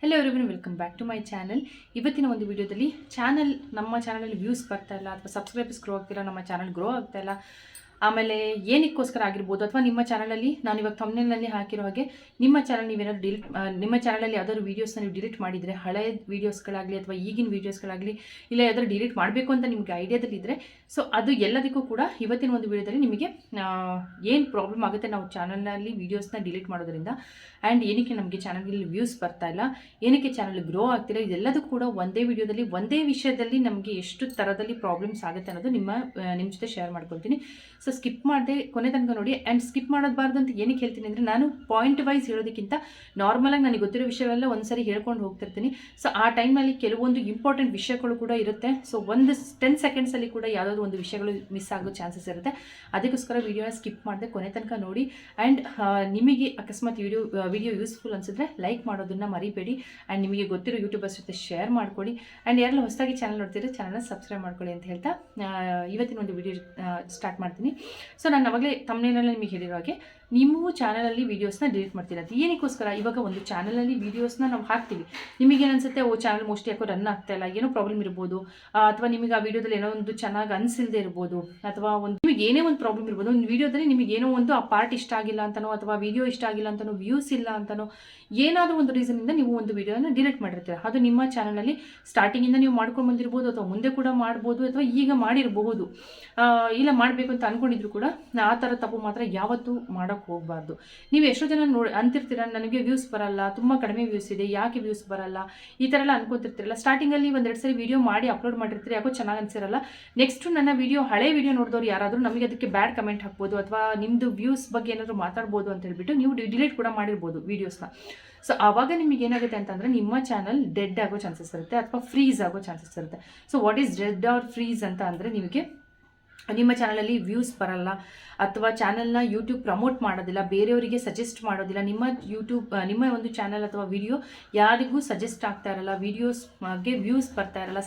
Hello everyone, welcome back to my channel. ಇವತ್ತಿನ ಒಂದು ವಿಡಿಯೋದಲ್ಲಿ ನಮ್ಮ ಚಾನಲಲ್ಲಿ ವ್ಯೂಸ್ ಬರ್ತಾ ಇಲ್ಲ ಅಥವಾ ಸಬ್ಸ್ಕ್ರೈಬರ್ಸ್ ಗ್ರೋ ಆಗ್ತಿಲ್ಲ, ನಮ್ಮ ಚಾನಲ್ ಗ್ರೋ ಆಗ್ತಾ ಇಲ್ಲ, ಆಮೇಲೆ ಏನಕ್ಕೋಸ್ಕರ ಆಗಿರ್ಬೋದು, ಅಥವಾ ನಿಮ್ಮ ಚಾನಲಲ್ಲಿ ನಾನು ಇವಾಗ ಥಂಬ್ನೇಲ್ನಲ್ಲಿ ಹಾಕಿರೋ ಹಾಗೆ ನಿಮ್ಮ ಚಾನಲ್ ನೀವೇನಾದ್ರು ನಿಮ್ಮ ಚಾನಲಲ್ಲಿ ಯಾವ್ದಾದ್ರು ವೀಡಿಯೋಸ್ನ ನೀವು ಡಿಲೀಟ್ ಮಾಡಿದರೆ, ಹಳೆಯ ವೀಡಿಯೋಸ್ಗಳಾಗಲಿ ಅಥವಾ ಈಗಿನ ವೀಡಿಯೋಸ್ಗಳಾಗಲಿ ಇಲ್ಲ ಯಾವ್ದಾದ್ರು ಡಿಲೀಟ್ ಮಾಡಬೇಕು ಅಂತ ನಿಮಗೆ ಐಡಿಯಾದಲ್ಲಿದ್ದರೆ, ಸೊ ಅದು ಎಲ್ಲದಕ್ಕೂ ಕೂಡ ಇವತ್ತಿನ ಒಂದು ವಿಡಿಯೋದಲ್ಲಿ ನಿಮಗೆ ಏನು ಪ್ರಾಬ್ಲಮ್ ಆಗುತ್ತೆ ನಾವು ಚಾನಲ್ನಲ್ಲಿ ವೀಡಿಯೋಸ್ನ ಡಿಲೀಟ್ ಮಾಡೋದ್ರಿಂದ, ಆ್ಯಂಡ್ ಏನಕ್ಕೆ ನಮಗೆ ಚಾನಲ್ನಲ್ಲಿ ವ್ಯೂಸ್ ಬರ್ತಾ ಇಲ್ಲ, ಏನಕ್ಕೆ ಚಾನಲ್ ಗ್ರೋ ಆಗ್ತಿಲ್ಲ, ಇದೆಲ್ಲದೂ ಕೂಡ ಒಂದೇ ವಿಡಿಯೋದಲ್ಲಿ ಒಂದೇ ವಿಷಯದಲ್ಲಿ ನಮಗೆ ಎಷ್ಟು ಥರದಲ್ಲಿ ಪ್ರಾಬ್ಲಮ್ಸ್ ಆಗುತ್ತೆ ಅನ್ನೋದು ನಿಮ್ಮ ಜೊತೆ ಶೇರ್ ಮಾಡ್ಕೊಳ್ತೀನಿ. ಸೊ ಸ್ಕಿಪ್ ಮಾಡದೆ ಕೊನೆ ತನಕ ನೋಡಿ. ಆ್ಯಂಡ್ ಸ್ಕಿಪ್ ಮಾಡೋದಬಾರ್ದು ಅಂತ ಏನಕ್ಕೆ ಹೇಳ್ತೀನಿ ಅಂದರೆ, ನಾನು ಪಾಯಿಂಟ್ ವೈಸ್ ಹೇಳೋದಕ್ಕಿಂತ ನಾರ್ಮಲಾಗಿ ನನಗೆ ಗೊತ್ತಿರೋ ವಿಷಯಗಳೆಲ್ಲ ಒಂದ್ಸರಿ ಹೇಳ್ಕೊಂಡು ಹೋಗ್ತಿರ್ತೀನಿ. ಸೊ ಆ ಟೈಮ್ನಲ್ಲಿ ಕೆಲವೊಂದು ಇಂಪಾರ್ಟೆಂಟ್ ವಿಷಯಗಳು ಕೂಡ ಇರುತ್ತೆ. ಸೊ ಒಂದು 10 ಸೆಕೆಂಡ್ಸಲ್ಲಿ ಕೂಡ ಯಾವುದಾದ್ರು ಒಂದು ವಿಷಯಗಳು ಮಿಸ್ ಆಗೋ ಚಾನ್ಸಸ್ ಇರುತ್ತೆ. ಅದಕ್ಕೋಸ್ಕರ ವಿಡಿಯೋನ ಸ್ಕಿಪ್ ಮಾಡದೆ ಕೊನೆ ತನಕ ನೋಡಿ. ಆ್ಯಂಡ್ ನಿಮಗೆ ಅಕಸ್ಮಾತ್ ವಿಡಿಯೋ ಯೂಸ್ಫುಲ್ ಅನಿಸಿದ್ರೆ ಲೈಕ್ ಮಾಡೋದನ್ನು ಮರಿಬೇಡಿ. ಆ್ಯಂಡ್ ನಿಮಗೆ ಗೊತ್ತಿರೋ ಯೂಟ್ಯೂಬರ್ಸ್ ಜೊತೆ ಶೇರ್ ಮಾಡ್ಕೊಳ್ಳಿ. ಆ್ಯಂಡ್ ಯಾರೆಲ್ಲ ಹೊಸದಾಗಿ ಚಾನಲ್ ನೋಡ್ತಿದ್ರೆ ಚಾನಲ್ನ ಸಬ್ಸ್ಕ್ರೈಬ್ ಮಾಡ್ಕೊಳ್ಳಿ ಅಂತ ಹೇಳ್ತಾ ಇವತ್ತಿನ ಒಂದು ವಿಡಿಯೋ ಸ್ಟಾರ್ಟ್ ಮಾಡ್ತೀನಿ. ಸೊ ನಾನು ಅವಾಗಲೇ ತಮ್ಮನೇನಲ್ಲಿ ನಿಮಗೆ ಹೇಳಿರೋ ಹಾಗೆ, ನೀವು ಚಾನಲಲ್ಲಿ ವೀಡಿಯೋಸ್ನ ಡಿಲೀಟ್ ಮಾಡ್ತೀರಾ ಅಂತ ಏನಕ್ಕೋಸ್ಕರ. ಇವಾಗ ಒಂದು ಚಾನಲಲ್ಲಿ ವೀಡಿಯೋಸ್ನ ನಾವು ಹಾಕ್ತೀವಿ, ನಿಮಗೇನು ಅನಿಸುತ್ತೆ, ಚಾನಲ್ ಮೋಸ್ಟ್ಲಿ ಯಾಕೋ ರನ್ ಆಗ್ತಾ ಇಲ್ಲ, ಏನೋ ಪ್ರಾಬ್ಲಮ್ ಇರ್ಬೋದು, ಅಥವಾ ನಿಮಗೆ ಆ ವಿಡಿಯೋದಲ್ಲಿ ಏನೋ ಒಂದು ಚೆನ್ನಾಗಿ ಅನಿಸಿಲ್ಲದೆ ಇರ್ಬೋದು, ಅಥವಾ ನಿಮಗೆ ಏನೇ ಒಂದು ಪ್ರಾಬ್ಲಮ್ ಇರ್ಬೋದು. ಒಂದು ವಿಡಿಯೋದಲ್ಲಿ ನಿಮಗೆ ಏನೋ ಒಂದು ಆ ಪಾರ್ಟ್ ಇಷ್ಟ ಆಗಿಲ್ಲ ಅಂತನೋ, ಅಥವಾ ವಿಡಿಯೋ ಇಷ್ಟ ಆಗಿಲ್ಲ ಅಂತನೋ, ವ್ಯೂಸ್ ಇಲ್ಲ ಅಂತನೋ, ಏನಾದರೂ ಒಂದು ರೀಸನಿಂದ ನೀವು ಒಂದು ವಿಡಿಯೋನ ಡಿಲೀಟ್ ಮಾಡಿರ್ತೀರ. ಅದು ನಿಮ್ಮ ಚಾನಲಲ್ಲಿ ಸ್ಟಾರ್ಟಿಂಗಿಂದ ನೀವು ಮಾಡ್ಕೊಂಡು ಬಂದಿರ್ಬೋದು, ಅಥವಾ ಮುಂದೆ ಕೂಡ ಮಾಡ್ಬೋದು, ಅಥವಾ ಈಗ ಮಾಡಿರಬಹುದು, ಇಲ್ಲ ಮಾಡಬೇಕು ಅಂತ ಅಂದ್ಕೊಂಡಿದ್ರು ಕೂಡ ಆ ಥರ ತಪ್ಪು ಮಾತ್ರ ಯಾವತ್ತೂ ಮಾಡೋಕ್ಕೆ ಹೋಗಬಾರ್ದು. ನೀವು ಎಷ್ಟೋ ಜನ ಅಂತಿರ್ತೀರ, ನನಗೆ ವ್ಯೂಸ್ ಬರಲ್ಲ, ತುಂಬ ಕಡಿಮೆ ವ್ಯೂಸ್ ಇದೆ, ಯಾಕೆ ವ್ಯೂಸ್ ಬರಲ್ಲ, ಈ ಥರ ಎಲ್ಲ ಅನ್ಕೊತಿರ್ತಿರಲ್ಲ. ಸ್ಟಾರ್ಟಿಂಗಲ್ಲಿ 1-2 ಸರಿ ವಿಡಿಯೋ ಮಾಡಿ ಅಪ್ಲೋಡ್ ಮಾಡಿರ್ತೀರಿ, ಯಾಕೋ ಚೆನ್ನಾಗಿ ಅನಿಸಿರಲ್ಲ. ನೆಕ್ಸ್ಟು ನನ್ನ ಹಳೆ ವಿಡಿಯೋ ನೋಡಿದವ್ರು ಯಾರಾದರೂ ನಮಗೆ ಅದಕ್ಕೆ ಬ್ಯಾಡ್ ಕಮೆಂಟ್ ಹಾಕ್ಬೋದು, ಅಥವಾ ನಿಮ್ಮದು ವ್ಯೂಸ್ ಬಗ್ಗೆ ಏನಾದರೂ ಮಾತಾಡ್ಬೋದು ಅಂತ ಹೇಳ್ಬಿಟ್ಟು ನೀವು ಡಿಲೀಟ್ ಕೂಡ ಮಾಡಿರ್ಬೋದು ವೀಡಿಯೋಸ್ನ. ಸೊ ಆವಾಗ ನಿಮಗೆ ಏನಾಗುತ್ತೆ ಅಂತಂದರೆ, ನಿಮ್ಮ ಚಾನಲ್ ಡೆಡ್ ಆಗೋ ಚಾನ್ಸಸ್ ಇರುತ್ತೆ, ಅಥವಾ ಫ್ರೀಸ್ ಆಗೋ ಚಾನ್ಸಸ್ ಇರುತ್ತೆ. So what is dead or freeze ಅಂತ ಅಂದರೆ, ನಿಮಗೆ ನಿಮ್ಮ ಚಾನಲಲ್ಲಿ ವ್ಯೂಸ್ ಬರಲ್ಲ, ಅಥವಾ ಚಾನಲ್ನ ಯೂಟ್ಯೂಬ್ ಪ್ರಮೋಟ್ ಮಾಡೋದಿಲ್ಲ, ಬೇರೆಯವರಿಗೆ ಸಜೆಸ್ಟ್ ಮಾಡೋದಿಲ್ಲ, ನಿಮ್ಮ ಒಂದು ಚಾನಲ್ ಅಥವಾ ವಿಡಿಯೋ ಯಾರಿಗೂ ಸಜೆಸ್ಟ್ ಆಗ್ತಾ ಇರಲ್ಲ, ವೀಡಿಯೋಸ್ಗೆ ವ್ಯೂಸ್ ಬರ್ತಾ ಇರಲ್ಲ,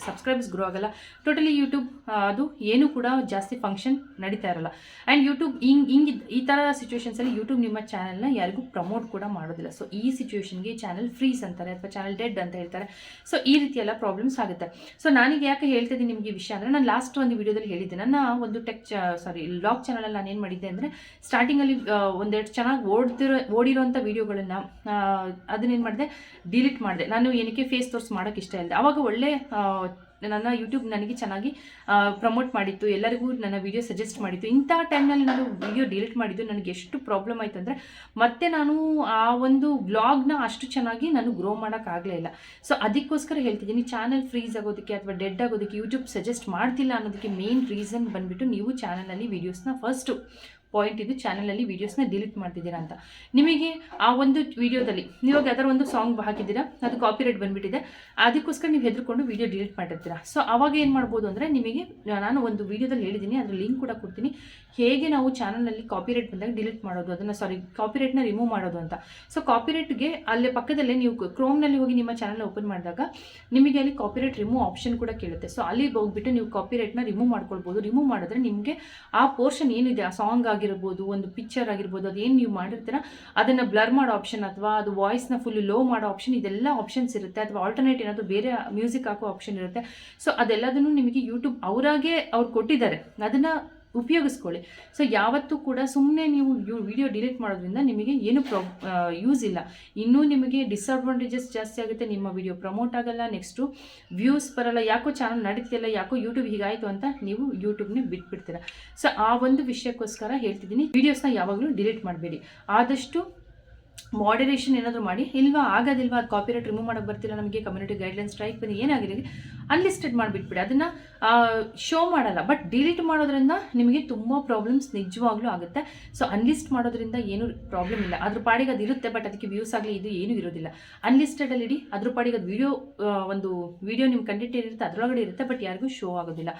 ಸಬ್ಸ್ಕ್ರೈಬರ್ಸ್ ಗ್ರೋ ಆಗಲ್ಲ, ಟೋಟಲಿ ಯೂಟ್ಯೂಬ್ ಅದು ಏನೂ ಕೂಡ ಜಾಸ್ತಿ ಫಂಕ್ಷನ್ ನಡೀತಾ ಇರಲ್ಲ. ಆ್ಯಂಡ್ ಯೂಟ್ಯೂಬ್ ಈ ಥರ ಸಿಚುವೇಶನ್ಸಲ್ಲಿ ಯೂಟ್ಯೂಬ್ ನಿಮ್ಮ ಚಾನಲ್ನ ಯಾರಿಗೂ ಪ್ರಮೋಟ್ ಕೂಡ ಮಾಡೋದಿಲ್ಲ. ಸೊ ಈ ಸಿಚುವೇಶನ್ಗೆ ಚಾನಲ್ ಫ್ರೀಸ್ ಅಂತಾರೆ, ಅಥವಾ ಚಾನಲ್ ಡೆಡ್ ಅಂತ ಹೇಳ್ತಾರೆ. ಸೊ ಈ ರೀತಿ ಎಲ್ಲ ಪ್ರಾಬ್ಲಮ್ಸ್ ಆಗುತ್ತೆ. ಸೊ ನಾನೀಗ ಯಾಕೆ ಹೇಳ್ತಿದ್ದೀನಿ ನಿಮಗೆ ಈ ವಿಷಯ ಅಂದರೆ, ನಾನು ಲಾಸ್ಟ್ ಒಂದು ವಿಡಿಯೋದಲ್ಲಿ ಹೇಳಿದ್ದೆ, ನನ್ನ ಒಂದು ವ್ಲಾಗ್ ಚಾನಲ್ ನಾನು ಏನು ಮಾಡಿದ್ದೆ ಅಂದರೆ, ಸ್ಟಾರ್ಟಿಂಗಲ್ಲಿ ಒಂದೆರಡು ಚೆನ್ನಾಗಿ ಓಡಿರೋಂಥ ವೀಡಿಯೋಗಳನ್ನು ಅದನ್ನೇನು ಮಾಡಿದೆ, ಡಿಲೀಟ್ ಮಾಡಿದೆ. ನಾನು ಏನಕ್ಕೆ ಫೇಸ್ ತೋರ್ಸ್ ಮಾಡೋಕ್ಕೆ ಇಷ್ಟ ಇಲ್ಲದೆ, ಆವಾಗ ಒಳ್ಳೆ ನನ್ನ ಯೂಟ್ಯೂಬ್ ನನಗೆ ಚೆನ್ನಾಗಿ ಪ್ರಮೋಟ್ ಮಾಡಿತ್ತು, ಎಲ್ಲರಿಗೂ ನನ್ನ ವಿಡಿಯೋ ಸಜೆಸ್ಟ್ ಮಾಡಿತ್ತು. ಇಂಥ ಟೈಮ್ನಲ್ಲಿ ನಾನು ವಿಡಿಯೋ ಡಿಲೀಟ್ ಮಾಡಿದ್ದು ನನಗೆ ಎಷ್ಟು ಪ್ರಾಬ್ಲಮ್ ಆಯಿತು ಅಂದರೆ, ಮತ್ತೆ ನಾನು ಆ ಒಂದು ವ್ಲಾಗ್ನ ಅಷ್ಟು ಚೆನ್ನಾಗಿ ನಾನು ಗ್ರೋ ಮಾಡೋಕ್ಕಾಗಲೇ ಇಲ್ಲ. ಸೊ ಅದಕ್ಕೋಸ್ಕರ ಹೇಳ್ತಿದ್ದೀನಿ, ಚಾನಲ್ ಫ್ರೀಸ್ ಆಗೋದಕ್ಕೆ ಅಥವಾ ಡೆಡ್ ಆಗೋದಕ್ಕೆ ಯೂಟ್ಯೂಬ್ ಸಜೆಸ್ಟ್ ಮಾಡ್ತಿಲ್ಲ ಅನ್ನೋದಕ್ಕೆ ಮೇನ್ ರೀಸನ್ ಬಂದುಬಿಟ್ಟು, ನೀವು ಚಾನಲಲ್ಲಿ ವೀಡಿಯೋಸ್ನ ಫಸ್ಟು ಪಾಯಿಂಟ್ ಇದು, ಚಾನಲಲ್ಲಿ ವೀಡಿಯೋಸ್ನ ಡಿಲೀಟ್ ಮಾಡ್ತಿದ್ದೀರಾ ಅಂತ. ನಿಮಗೆ ಆ ಒಂದು ವಿಡಿಯೋದಲ್ಲಿ ನೀವು ಯಾವ್ದಾರು ಒಂದು ಸಾಂಗ್ ಹಾಕಿದ್ದೀರಾ, ಅದು ಕಾಪಿರೈಟ್ ಬಂದುಬಿಟ್ಟಿದೆ, ಅದಕ್ಕೋಸ್ಕರ ನೀವು ಹೆದರ್ಕೊಂಡು ವಿಡಿಯೋ ಡಿಲೀಟ್ ಮಾಡಿರ್ತೀರಾ. ಸೊ ಆವಾಗ ಏನು ಮಾಡ್ಬೋದು ಅಂದರೆ, ನಿಮಗೆ ನಾನು ಒಂದು ವಿಡಿಯೋದಲ್ಲಿ ಹೇಳಿದ್ದೀನಿ, ಅದರ ಲಿಂಕ್ ಕೂಡ ಕೊಡ್ತೀನಿ, ಹೇಗೆ ನಾವು ಚಾನಲ್ನಲ್ಲಿ ಕಾಪಿರೈಟ್ ಬಂದಾಗ ಡಿಲೀಟ್ ಮಾಡೋದು, ಕಾಪಿರೈಟ್ನ ರಿಮೂವ್ ಮಾಡೋದು ಅಂತ. ಸೊ ಕಾಪಿರೈಟ್ಗೆ ಅಲ್ಲೇ ಪಕ್ಕದಲ್ಲೇ ನೀವು ಕ್ರೋಮ್ನಲ್ಲಿ ಹೋಗಿ ನಿಮ್ಮ ಚಾನಲ್ ಓಪನ್ ಮಾಡಿದಾಗ ನಿಮಗೆ ಅಲ್ಲಿ ಕಾಪಿರೈಟ್ ರಿಮೂವ್ ಆಪ್ಷನ್ ಕೂಡ ಕೇಳುತ್ತೆ. ಸೊ ಅಲ್ಲಿ ಹೋಗ್ಬಿಟ್ಟು ನೀವು ಕಾಪಿರೈಟ್ನ ರಿಮೂವ್ ಮಾಡ್ಕೊಳ್ಬೋದು. ರಿಮೂವ್ ಮಾಡಿದ್ರೆ ನಿಮಗೆ ಆ ಪೋರ್ಷನ್ ಏನಿದೆ, ಆ ಸಾಂಗ್ ಆಗಿರ್ಬೋದು, ಒಂದು ಪಿಕ್ಚರ್ ಆಗಿರ್ಬೋದು, ಅದೇನು ನೀವು ಮಾಡಿರ್ತೀರ ಅದನ್ನು ಬ್ಲರ್ ಮಾಡೋ ಆಪ್ಷನ್, ಅಥವಾ ಅದು ವಾಯ್ಸ್ನ ಫುಲ್ ಲೋ ಮಾಡೋ ಆಪ್ಷನ್, ಇದೆಲ್ಲ ಆಪ್ಷನ್ಸ್ ಇರುತ್ತೆ. ಅಥವಾ ಆಲ್ಟರ್ನೇಟ್ ಏನಾದರೂ ಬೇರೆ ಮ್ಯೂಸಿಕ್ ಹಾಕೋ ಆಪ್ಷನ್ ಇರುತ್ತೆ. ಸೊ ಅದೆಲ್ಲದನ್ನು ನಿಮಗೆ ಯೂಟ್ಯೂಬ್ ಅವ್ರು ಕೊಟ್ಟಿದ್ದಾರೆ, ಅದನ್ನು ಉಪಯೋಗಿಸ್ಕೊಳ್ಳಿ. ಸೊ ಯಾವತ್ತೂ ಕೂಡ ಸುಮ್ಮನೆ ನೀವು ವಿಡಿಯೋ ಡಿಲೀಟ್ ಮಾಡೋದ್ರಿಂದ ನಿಮಗೆ ಏನು ಯೂಸ್ ಇಲ್ಲ, ಇನ್ನೂ ನಿಮಗೆ ಡಿಸ್ಅಡ್ವಾಂಟೇಜಸ್ ಜಾಸ್ತಿ ಆಗುತ್ತೆ. ನಿಮ್ಮ ವಿಡಿಯೋ ಪ್ರಮೋಟ್ ಆಗಲ್ಲ, ನೆಕ್ಸ್ಟು ವ್ಯೂಸ್ ಬರಲ್ಲ, ಯಾಕೋ ಚಾನಲ್ ನಡೀತಿಲ್ಲ, ಯಾಕೋ ಯೂಟ್ಯೂಬ್ ಹೀಗಾಯಿತು ಅಂತ ನೀವು ಯೂಟ್ಯೂಬ್ನೇ ಬಿಟ್ಬಿಡ್ತೀರ. ಸೊ ಆ ಒಂದು ವಿಷಯಕ್ಕೋಸ್ಕರ ಹೇಳ್ತಿದ್ದೀನಿ, ವೀಡಿಯೋಸ್ನ ಯಾವಾಗಲೂ ಡಿಲೀಟ್ ಮಾಡಬೇಡಿ. ಆದಷ್ಟು ಮಾಡರೇಷನ್ ಏನಾದರೂ ಮಾಡಿ. ಆಗೋದಿಲ್ವಾ, ಅದು ಕಾಪಿರೈಟ್ ರಿಮೂವ್ ಮಾಡೋಕ್ಕೆ ಬರ್ತಿಲ್ಲ, ನಮಗೆ ಕಮ್ಯುನಿಟಿ ಗೈಡ್ಲೈನ್ಸ್ ಸ್ಟ್ರೈಕ್ ಬಂದು ಏನಾಗಿದೆ, ಅನ್ಲಿಸ್ಟೆಡ್ ಮಾಡಿಬಿಟ್ಬಿಡಿ, ಅದನ್ನು ಶೋ ಮಾಡಲ್ಲ. ಬಟ್ ಡಿಲೀಟ್ ಮಾಡೋದ್ರಿಂದ ನಿಮಗೆ ತುಂಬ ಪ್ರಾಬ್ಲಮ್ಸ್ ನಿಜವಾಗ್ಲೂ ಆಗುತ್ತೆ. ಸೊ ಅನ್ಲಿಸ್ಟ್ ಮಾಡೋದ್ರಿಂದ ಏನೂ ಪ್ರಾಬ್ಲಮ್ ಇಲ್ಲ, ಅದ್ರ ಪಾಡಿಗೆ ಅದು ಇರುತ್ತೆ, ಬಟ್ ಅದಕ್ಕೆ ವ್ಯೂಸ್ ಆಗಲಿ ಇದು ಏನೂ ಇರೋದಿಲ್ಲ. ಅನ್ಲಿಸ್ಟೆಡಲ್ಲಿ ಇಡಿ, ಅದ್ರ ಪಾಡಿಗೆ ಅದು ಒಂದು ವಿಡಿಯೋ ನಿಮ್ಮ ಕಂಟೆಂಟ್ ಏನಿರುತ್ತೆ ಅದರೊಳಗಡೆ ಇರುತ್ತೆ, ಬಟ್ ಯಾರಿಗೂ ಶೋ ಆಗೋದಿಲ್ಲ.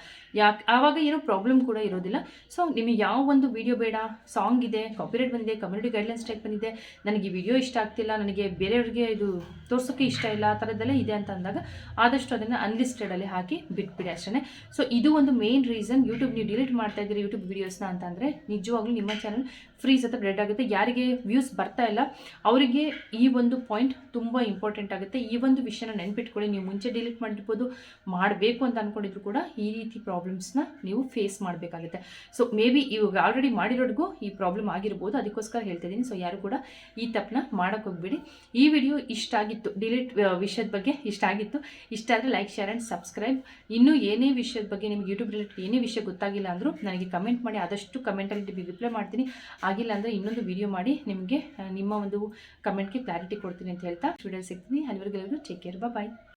ಆವಾಗ ಏನೂ ಪ್ರಾಬ್ಲಮ್ ಕೂಡ ಇರೋದಿಲ್ಲ. ಸೊ ನಿಮಗೆ ಯಾವ ಒಂದು ವಿಡಿಯೋ ಬೇಡ, ಸಾಂಗ್ ಇದೆ, ಕಾಪಿರೈಟ್ ಬಂದಿದೆ, ಕಮ್ಯುನಿಟಿ ಗೈಡ್ಲೈನ್ಸ್ ಸ್ಟ್ರೈಕ್ ಬಂದಿದೆ, ನನಗೆ ವಿಡಿಯೋ ಇಷ್ಟ ಆಗ್ತಿಲ್ಲ, ನನಗೆ ಬೇರೆಯವ್ರಿಗೆ ಇದು ತೋರ್ಸೋಕ್ಕೆ ಇಷ್ಟ ಇಲ್ಲ, ಆ ಥರದ್ದೆಲ್ಲ ಇದೆ ಅಂತ ಅಂದಾಗ ಆದಷ್ಟು ಅದನ್ನು ಅನ್ಲಿಸ್ಟೆಡಲ್ಲಿ ಹಾಕಿ ಬಿಟ್ಬಿಡಿ ಅಷ್ಟೇ. ಸೊ ಇದು ಒಂದು ಮೇನ್ ರೀಸನ್, ಯೂಟ್ಯೂಬ್ ನೀವು ಡಿಲೀಟ್ ಮಾಡ್ತಾ ಇದ್ದೀರಿ ಯೂಟ್ಯೂಬ್ ವೀಡಿಯೋಸ್ನ ಅಂತಂದರೆ ನಿಜವಾಗ್ಲೂ ನಿಮ್ಮ ಚಾನಲ್ ಫ್ರೀಸ್ ಅಥವಾ ಡೆಡ್ ಆಗುತ್ತೆ. ಯಾರಿಗೆ ವ್ಯೂಸ್ ಬರ್ತಾ ಇಲ್ಲ ಅವರಿಗೆ ಈ ಒಂದು ಪಾಯಿಂಟ್ ತುಂಬ ಇಂಪಾರ್ಟೆಂಟ್ ಆಗುತ್ತೆ. ಈ ಒಂದು ವಿಷಯನ ನೆನ್ಪಿಟ್ಕೊಳ್ಳಿ. ನೀವು ಮುಂಚೆ ಡಿಲೀಟ್ ಮಾಡಿರ್ಬೋದು, ಮಾಡಬೇಕು ಅಂತ ಅಂದ್ಕೊಂಡಿದ್ರು ಕೂಡ ಈ ರೀತಿ ಪ್ರಾಬ್ಲಮ್ಸ್ನ ನೀವು ಫೇಸ್ ಮಾಡಬೇಕಾಗುತ್ತೆ. ಸೊ ಮೇ ಬಿ ಇವಾಗ ಆಲ್ರೆಡಿ ಮಾಡಿರೋರಿಗೂ ಈ ಪ್ರಾಬ್ಲಮ್ ಆಗಿರ್ಬೋದು, ಅದಕ್ಕೋಸ್ಕರ ಹೇಳ್ತಾ ಇದ್ದೀನಿ. ಸೊ ಯಾರು ಕೂಡ ಈ ತಪ್ಪನ್ನ ಮಾಡೋಕ್ಕೆ ಹೋಗ್ಬೇಡಿ. ಈ ವಿಡಿಯೋ ಇಷ್ಟ ಆಗಿತ್ತು, ಡಿಲೀಟ್ ವಿಷಯದ ಬಗ್ಗೆ ಇಷ್ಟ ಆಗಿತ್ತು. ಇಷ್ಟ ಆದರೆ ಲೈಕ್, ಶೇರ್ ಆ್ಯಂಡ್ ಸಬ್ಸ್ಕ್ರೈಬ್. ಇನ್ನೂ ಏನೇ ವಿಷಯದ ಬಗ್ಗೆ ನಿಮಗೆ ಯೂಟ್ಯೂಬ್ ರಿಲೇಟೆಡ್ ಏನೇ ವಿಷಯ ಗೊತ್ತಾಗಿಲ್ಲ ಅಂದರೂ ನನಗೆ ಕಮೆಂಟ್ ಮಾಡಿ, ಆದಷ್ಟು ಕಮೆಂಟಲ್ಲಿ ರಿಪ್ಲೈ ಮಾಡ್ತೀನಿ. ಆಗಿಲ್ಲ ಅಂದರೆ ಇನ್ನೊಂದು ವಿಡಿಯೋ ಮಾಡಿ ನಿಮಗೆ ನಿಮ್ಮ ಒಂದು ಕಮೆಂಟ್ಗೆ ಕ್ಲಾರಿಟಿ ಕೊಡ್ತೀನಿ ಅಂತ ಹೇಳ್ತಾ ವಿಡಿಯೋ ಸಿಗ್ತೀನಿ. ಅಲ್ಲಿವರೆಗೂ ಟೇಕ್ ಕೇರ್, ಬಾಯ್.